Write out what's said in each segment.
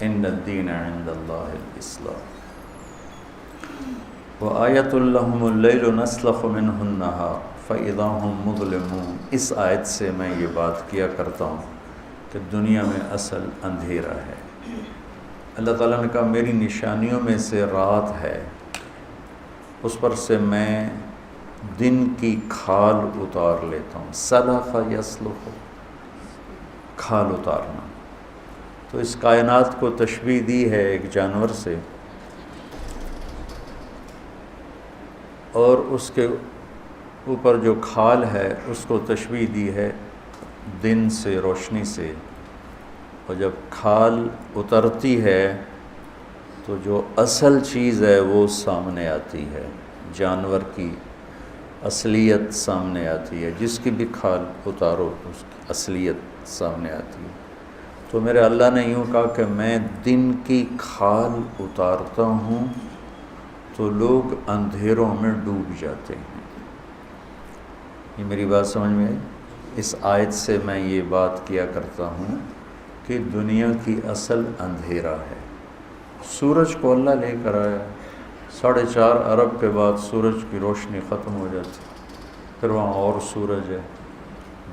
ان الدین عند اللہ الاسلام وآیۃ لہم اللیل نسلخ منہ النہار فاذا ہم مظلمون۔ اس آیت سے میں یہ بات کیا کرتا ہوں کہ دنیا میں اصل اندھیرا ہے۔ اللہ تعالیٰ نے کہا میری نشانیوں میں سے رات ہے، اس پر سے میں دن کی کھال اتار لیتا ہوں۔ سلخ یسلخ، کھال اتارنا۔ تو اس کائنات کو تشبیہ دی ہے ایک جانور سے، اور اس کے اوپر جو کھال ہے اس کو تشبیہ دی ہے دن سے، روشنی سے۔ اور جب کھال اترتی ہے تو جو اصل چیز ہے وہ سامنے آتی ہے، جانور کی اصلیت سامنے آتی ہے۔ جس کی بھی کھال اتارو اس کی اصلیت سامنے آتی ہے۔ تو میرے اللہ نے یوں کہا کہ میں دن کی کھال اتارتا ہوں تو لوگ اندھیروں میں ڈوب جاتے ہیں۔ یہ میری بات سمجھ میں آئی؟ اس آیت سے میں یہ بات کیا کرتا ہوں کہ دنیا کی اصل اندھیرا ہے۔ سورج کو اللہ لے کر آیا، 4.5 ارب کے بعد سورج کی روشنی ختم ہو جاتی، پھر وہاں اور سورج ہے۔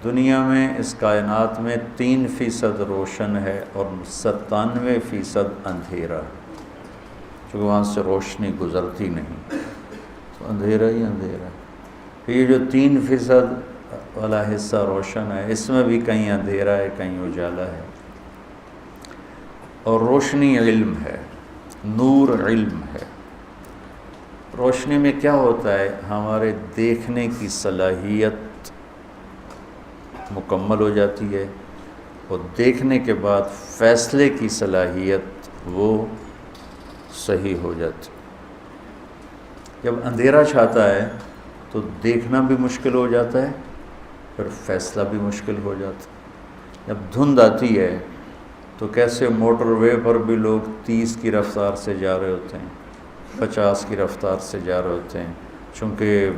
دنیا میں اس کائنات میں 3% روشن ہے اور 97% اندھیرا ہے، چونکہ وہاں سے روشنی گزرتی نہیں، تو اندھیرا ہی اندھیرا ہے۔ پھر یہ جو 3% والا حصہ روشن ہے، اس میں بھی کہیں اندھیرا ہے کہیں اجالا ہے۔ اور روشنی علم ہے، نور علم ہے۔ روشنی میں کیا ہوتا ہے؟ ہمارے دیکھنے کی صلاحیت مکمل ہو جاتی ہے، اور دیکھنے کے بعد فیصلے کی صلاحیت وہ صحیح ہو جاتی۔ جب اندھیرا چھاتا ہے تو دیکھنا بھی مشکل ہو جاتا ہے، پھر فیصلہ بھی مشکل ہو جاتا ہے۔ جب دھند آتی ہے تو کیسے موٹر وے پر بھی لوگ 30 کی رفتار سے جا رہے ہوتے ہیں، 50 کی رفتار سے جا رہے ہوتے ہیں، چونکہ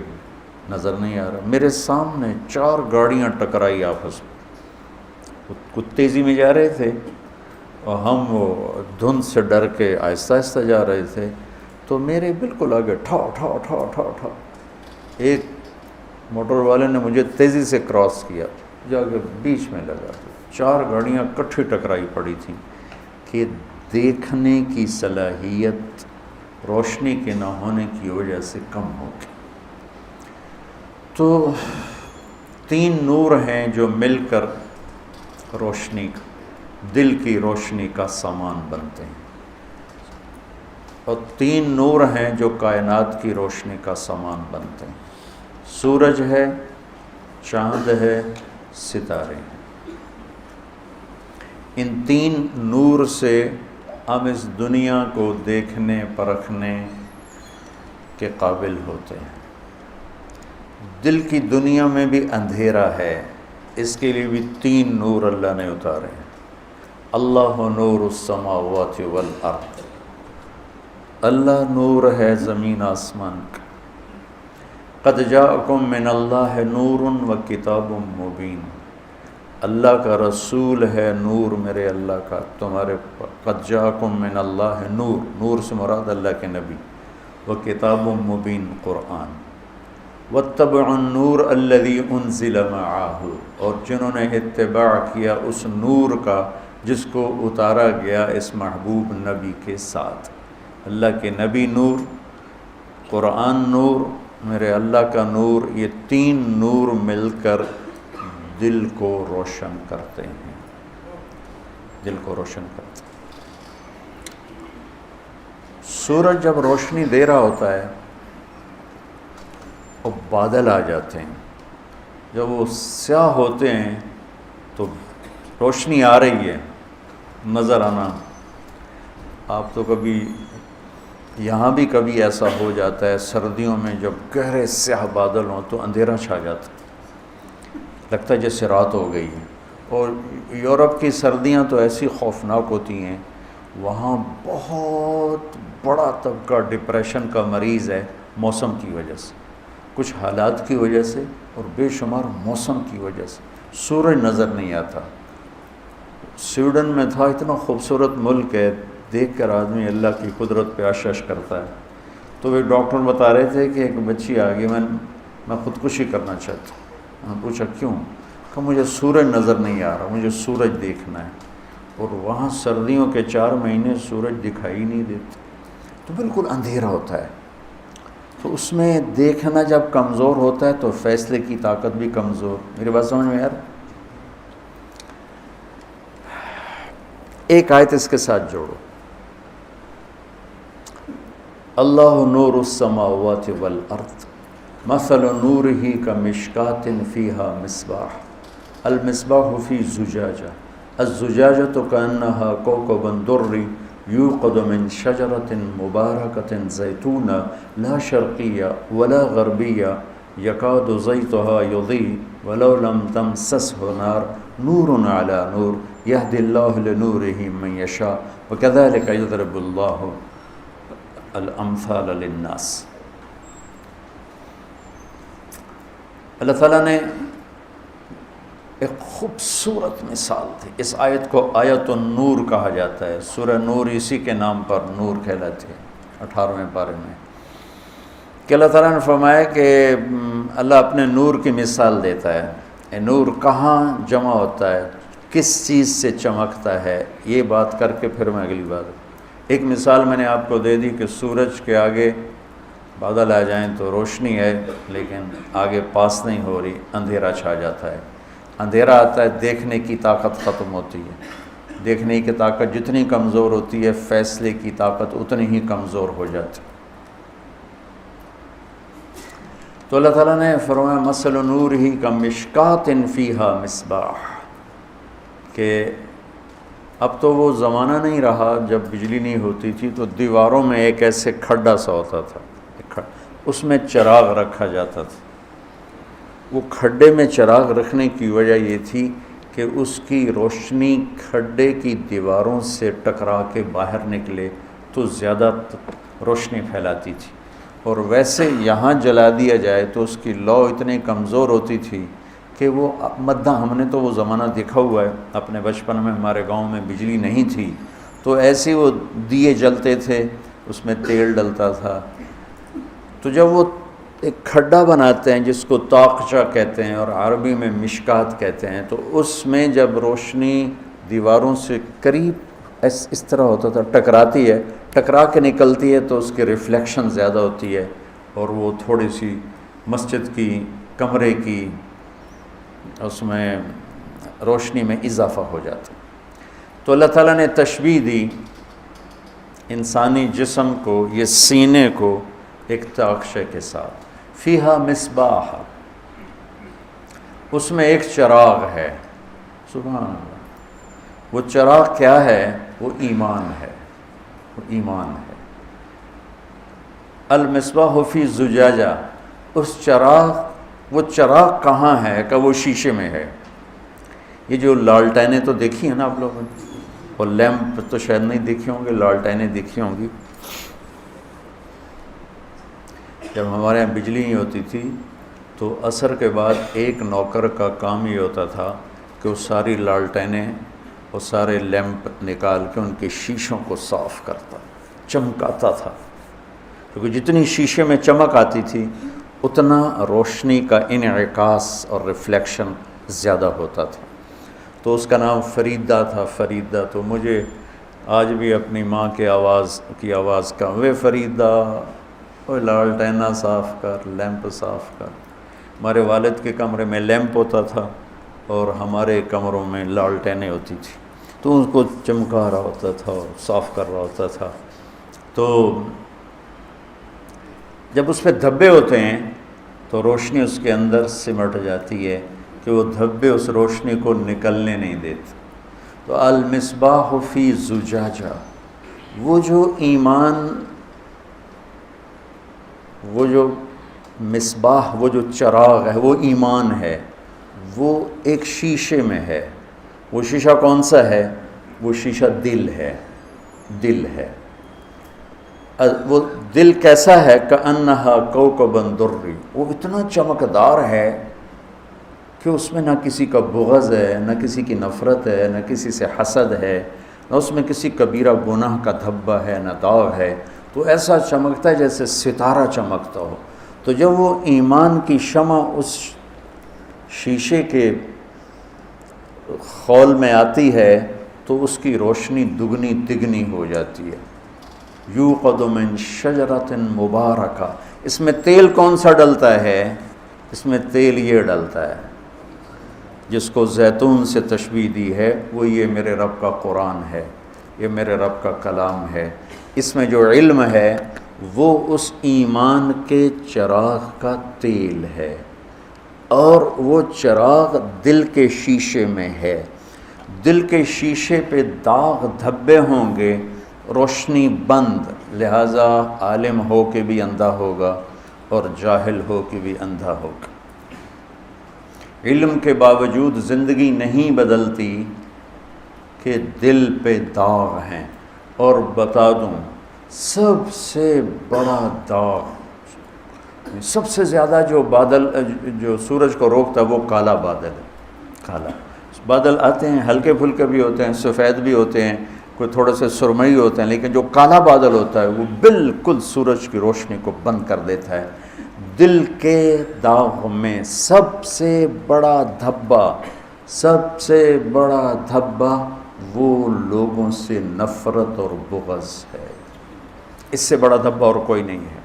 نظر نہیں آ رہا۔ میرے سامنے 4 گاڑیاں ٹکرائی آپس میں، کچھ تیزی میں جا رہے تھے اور ہم وہ دھند سے ڈر کے آہستہ آہستہ جا رہے تھے، تو میرے بالکل آگے ٹھا ٹھا ٹھا ٹھا ٹھا ایک موٹر والے نے مجھے تیزی سے کراس کیا، جا کے بیچ میں لگا۔ 4 گاڑیاں کٹھی ٹکرائی پڑی تھیں کہ دیکھنے کی صلاحیت روشنی کے نہ ہونے کی وجہ سے کم ہو گئی۔ تو 3 نور ہیں جو مل کر روشنی، دل کی روشنی کا سامان بنتے ہیں، اور 3 نور ہیں جو کائنات کی روشنی کا سامان بنتے ہیں۔ سورج ہے، چاند ہے، ستارے ہیں۔ ان 3 نور سے ہم اس دنیا کو دیکھنے پرکھنے کے قابل ہوتے ہیں۔ دل کی دنیا میں بھی اندھیرا ہے، اس کے لیے بھی 3 نور اللہ نے اتارے ہیں۔ اللہ نور السماوات والارض، اللہ نور ہے زمین آسمان کا۔ قد جاءکم من اللہ نور و کتاب مبین، اللہ کا رسول ہے نور میرے اللہ کا تمہارے پر۔ قد جاءکم من اللہ نور، نور سے مراد اللہ کے نبی، و کتاب مبین قرآن۔ واتبعوا النور الذی انزل معہ، اور جنہوں نے اتباع کیا اس نور کا جس کو اتارا گیا اس محبوب نبی کے ساتھ۔ اللہ کے نبی نور، قرآن نور، میرے اللہ کا نور، یہ 3 نور مل کر دل کو روشن کرتے ہیں، دل کو روشن کرتے ہیں۔ سورج جب روشنی دے رہا ہوتا ہے اور بادل آ جاتے ہیں، جب وہ سیاہ ہوتے ہیں تو روشنی آ رہی ہے، نظر آنا۔ آپ تو کبھی یہاں بھی کبھی ایسا ہو جاتا ہے، سردیوں میں جب گہرے سیاہ بادل ہوں تو اندھیرا چھا جاتا ہے، لگتا ہے جیسے رات ہو گئی ہے۔ اور یورپ کی سردیاں تو ایسی خوفناک ہوتی ہیں، وہاں بہت بڑا طبقہ ڈپریشن کا مریض ہے موسم کی وجہ سے، کچھ حالات کی وجہ سے اور بے شمار موسم کی وجہ سے۔ سورج نظر نہیں آتا، سویڈن میں تھا، اتنا خوبصورت ملک ہے، دیکھ کر آدمی اللہ کی قدرت پہ عشش کرتا ہے۔ تو وہ ڈاکٹر بتا رہے تھے کہ ایک بچی آ گئی، میں خودکشی کرنا چاہتا ہوں۔ میں نے پوچھا کیوں؟ کہ مجھے سورج نظر نہیں آ رہا، مجھے سورج دیکھنا ہے، اور وہاں سردیوں کے 4 مہینے سورج دکھائی نہیں دیتے، تو بالکل اندھیرا ہوتا ہے۔ تو اس میں دیکھنا جب کمزور ہوتا ہے تو فیصلے کی طاقت بھی کمزور۔ میری بات سمجھ میں یار؟ ایک آیت اس کے ساتھ جوڑو، اللہ نور السماوات والارض مثل نورہ کمشکاۃ فیہا مصباح المصباح فی زجاجہ الزجاجۃ کأنہا کوکب دری یوقد من شجرۃ مبارکۃ زیتونہ لا شرقیہ ولا غربیہ یکاد زیتہا یضیء ولو لم تمسسہ نار نور علی نور یہدی اللہ لنورہ من یشاء وکذلک یضرب اللہ الامثال للناس۔ اللہ تعالیٰ نے ایک خوبصورت مثال تھی، اس آیت کو آیت النور کہا جاتا ہے، سورہ نور اسی کے نام پر نور کہلاتی ہے 18ویں پارے میں، کہ اللہ تعالیٰ نے فرمایا کہ اللہ اپنے نور کی مثال دیتا ہے۔ یہ نور کہاں جمع ہوتا ہے، کس چیز سے چمکتا ہے، یہ بات کر کے پھر میں اگلی بات۔ ایک مثال میں نے آپ کو دے دی کہ سورج کے آگے بادل آ جائیں تو روشنی ہے، لیکن آگے پاس نہیں ہو رہی، اندھیرا چھا جاتا ہے۔ اندھیرا آتا ہے، دیکھنے کی طاقت ختم ہوتی ہے، دیکھنے کی طاقت جتنی کمزور ہوتی ہے فیصلے کی طاقت اتنی ہی کمزور ہو جاتی ہے۔ تو اللہ تعالیٰ نے فرمایا مثل نورہ کمشکاۃ فیہا مصباح، کہ اب تو وہ زمانہ نہیں رہا جب بجلی نہیں ہوتی تھی تو دیواروں میں ایک ایسے کھڈا سا ہوتا تھا، اس میں چراغ رکھا جاتا تھا۔ وہ کھڈے میں چراغ رکھنے کی وجہ یہ تھی کہ اس کی روشنی کھڈے کی دیواروں سے ٹکرا کے باہر نکلے تو زیادہ روشنی پھیلاتی تھی، اور ویسے یہاں جلا دیا جائے تو اس کی لو اتنی کمزور ہوتی تھی کہ وہ مدہ، ہم نے تو وہ زمانہ دیکھا ہوا ہے اپنے بچپن میں، ہمارے گاؤں میں بجلی نہیں تھی تو ایسے وہ دیے جلتے تھے، اس میں تیل ڈلتا تھا۔ تو جب وہ ایک کھڈا بناتے ہیں جس کو طاقچہ کہتے ہیں اور عربی میں مشکات کہتے ہیں، تو اس میں جب روشنی دیواروں سے قریب اس طرح ہوتا تھا، ٹکراتی ہے، ٹکرا کے نکلتی ہے تو اس کی ریفلیکشن زیادہ ہوتی ہے، اور وہ تھوڑی سی مسجد کی، کمرے کی، اس میں روشنی میں اضافہ ہو جاتا۔ تو اللہ تعالیٰ نے تشبیہ دی انسانی جسم کو، یہ سینے کو، ایک طاقچے کے ساتھ، فیہا مصباح، اس میں ایک چراغ ہے۔ سبحان اللہ، وہ چراغ کیا ہے؟ وہ ایمان ہے، وہ ایمان ہے۔ المصباح فی زجاجہ، اس چراغ، وہ چراغ کہاں ہے؟ کہ وہ شیشے میں ہے۔ یہ جو لالٹینیں تو دیکھی ہیں نا آپ لوگوں نے، اور لیمپ تو شاید نہیں دیکھی ہوں گے، لالٹینیں دیکھی ہوں گی۔ جب ہمارے یہاں بجلی نہیں ہوتی تھی تو عصر کے بعد ایک نوکر کا کام یہ ہوتا تھا کہ وہ ساری لالٹینیں اور سارے لیمپ نکال کے ان کے شیشوں کو صاف کرتا، چمکاتا تھا، کیونکہ جتنی شیشے میں چمک آتی تھی اتنا روشنی کا انعکاس اور ریفلیکشن زیادہ ہوتا تھا۔ تو اس کا نام فریدہ تھا، فریدہ۔ تو مجھے آج بھی اپنی ماں کے آواز کا، وے فریدہ، وہ لالٹینہ صاف کر، لیمپ صاف کر۔ ہمارے والد کے کمرے میں لیمپ ہوتا تھا اور ہمارے کمروں میں لالٹینیں ہوتی تھی، تو اس کو چمکا رہا ہوتا تھا اور صاف کر رہا ہوتا تھا۔ تو جب اس پہ دھبے ہوتے ہیں تو روشنی اس کے اندر سمٹ جاتی ہے کہ وہ دھبے اس روشنی کو نکلنے نہیں دیتے۔ تو المصباح فی زجاجہ، وہ جو ایمان، وہ جو مصباح، وہ جو چراغ ہے، وہ ایمان ہے، وہ ایک شیشے میں ہے۔ وہ شیشہ کون سا ہے؟ وہ شیشہ دل ہے، دل ہے۔ وہ دل کیسا ہے؟ کأنہا کوکب دری، وہ اتنا چمکدار ہے کہ اس میں نہ کسی کا بغض ہے، نہ کسی کی نفرت ہے، نہ کسی سے حسد ہے، نہ اس میں کسی کبیرہ گناہ کا دھبہ ہے، نہ داغ ہے، تو ایسا چمکتا ہے جیسے ستارہ چمکتا ہو۔ تو جب وہ ایمان کی شمع اس شیشے کے خول میں آتی ہے تو اس کی روشنی دگنی تگنی ہو جاتی ہے۔ یوقد من شجرۃ مبارکہ، اس میں تیل کون سا ڈلتا ہے؟ اس میں تیل یہ ڈلتا ہے جس کو زیتون سے تشبیہ دی ہے، وہ یہ میرے رب کا قرآن ہے، یہ میرے رب کا کلام ہے۔ اس میں جو علم ہے وہ اس ایمان کے چراغ کا تیل ہے، اور وہ چراغ دل کے شیشے میں ہے۔ دل کے شیشے پہ داغ دھبے ہوں گے، روشنی بند، لہٰذا عالم ہو کے بھی اندھا ہوگا اور جاہل ہو کے بھی اندھا ہوگا۔ علم کے باوجود زندگی نہیں بدلتی کہ دل پہ داغ ہیں۔ اور بتا دوں، سب سے بڑا داغ، سب سے زیادہ جو بادل جو سورج کو روکتا ہے وہ کالا بادل ہے۔ کالا بادل آتے ہیں، ہلکے پھلکے بھی ہوتے ہیں، سفید بھی ہوتے ہیں، کوئی تھوڑے سے سرمئی ہوتے ہیں، لیکن جو کالا بادل ہوتا ہے وہ بالکل سورج کی روشنی کو بند کر دیتا ہے۔ دل کے داغ میں سب سے بڑا دھبا، سب سے بڑا دھبا وہ لوگوں سے نفرت اور بغض ہے۔ اس سے بڑا دھبا اور کوئی نہیں ہے۔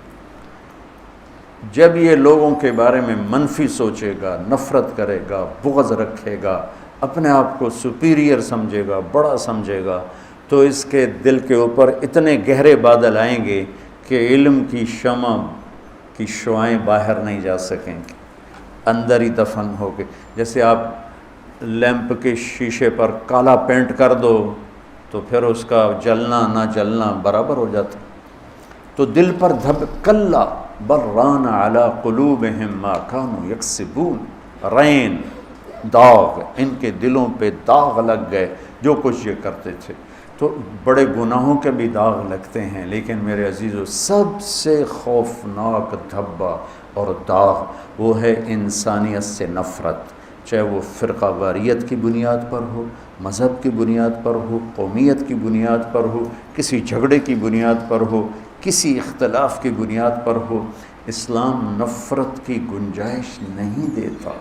جب یہ لوگوں کے بارے میں منفی سوچے گا، نفرت کرے گا، بغض رکھے گا، اپنے آپ کو سپیریئر سمجھے گا، بڑا سمجھے گا، تو اس کے دل کے اوپر اتنے گہرے بادل آئیں گے کہ علم کی شمع کی شعائیں باہر نہیں جا سکیں گی، اندر ہی دفن ہو کے۔ جیسے آپ لیمپ کے شیشے پر کالا پینٹ کر دو تو پھر اس کا جلنا نہ جلنا برابر ہو جاتا۔ تو دل پر کلا بران علی قلوبہم ما کانوا یکسبون، رین، داغ، ان کے دلوں پہ داغ لگ گئے جو کچھ یہ کرتے تھے۔ تو بڑے گناہوں کے بھی داغ لگتے ہیں، لیکن میرے عزیزو سب سے خوفناک دھبا اور داغ وہ ہے انسانیت سے نفرت، چاہے وہ فرقہ واریت کی بنیاد پر ہو، مذہب کی بنیاد پر ہو، قومیت کی بنیاد پر ہو، کسی جھگڑے کی بنیاد پر ہو، کسی اختلاف کی بنیاد پر ہو۔ اسلام نفرت کی گنجائش نہیں دیتا۔